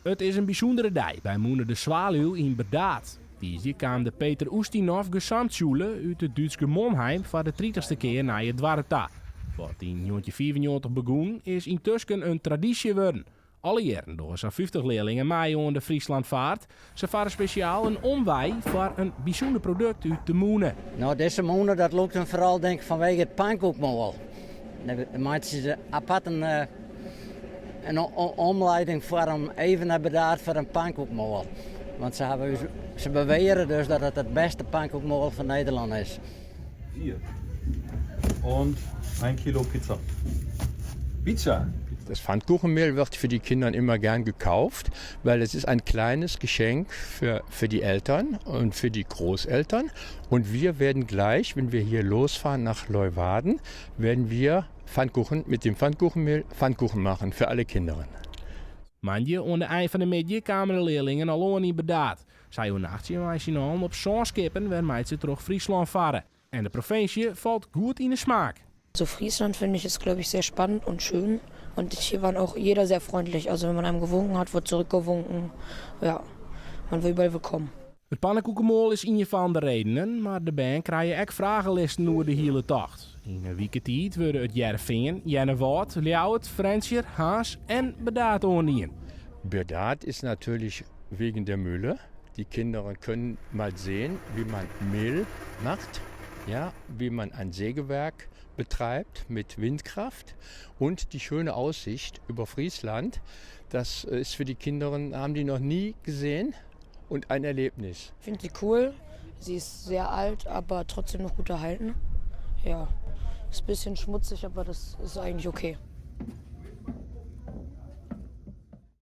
Het is een bijzondere dag bij Moeder de Zwaluw in Bedaat. Deze kwam de Peter Ustinov Gesamtschule uit het Duitse Monheim voor de 30ste keer naar het Dwarta. Wat in 1994 begon, is intussen een traditie geworden. Alle jaren door zo'n 50 leerlingen mee onder de Frieslandvaart. Ze varen speciaal een omwij voor een bijzonder product uit de Moenen. Nou, deze Moenen, dat loopt dan vooral denk ik vanwege het pannenkoekmol. Dan maken ze apart een omleiding voor hem even naar Bedaat voor een pannenkoekmol. Want ze beweren dus dat het het beste pannenkoekmol van Nederland is. Hier. Und 1 Kilo Pizza. Pizza? Das Pfannkuchenmehl wird für die Kinder immer gern gekauft, weil es ist ein kleines Geschenk für die Eltern und für die Großeltern. Und wir werden gleich, wenn wir hier losfahren nach Leeuwarden, werden wir mit dem Pfannkuchenmehl Pfannkuchen machen für alle Kinder. Manje aan de eind van de middag kwamen de leerlingen al in Bedaat. Zij hun nachtje op zo'n skippen waarmee ze terug Friesland varen. En de provincie valt goed in de smaak. So Friesland finde ich ist, glaube ich, sehr spannend und schön. Und hier waren auch jeder sehr freundlich. Also wenn man einem gewunken hat, wird zurückgewunken. Ja, man will überall willkommen. Het pannenkoekenmol is een van de redenen, maar de band krijgen ook vragenlisten door de hele tocht. In een weekend worden het Jervingen, Jennewoord, Ljouwert, Frenscher, Haas en Bedaat ondien. Bedaat ist natürlich wegen der Mühle. Die Kinder können mal sehen, wie man Mehl macht, ja, wie man ein Sägewerk betreibt mit Windkraft und die schöne Aussicht über Friesland. Das ist für die Kinder, haben die noch nie gesehen und ein Erlebnis. Ich finde sie cool. Sie ist sehr alt, aber trotzdem noch gut erhalten. Ja, ist ein bisschen schmutzig, aber das ist eigentlich okay.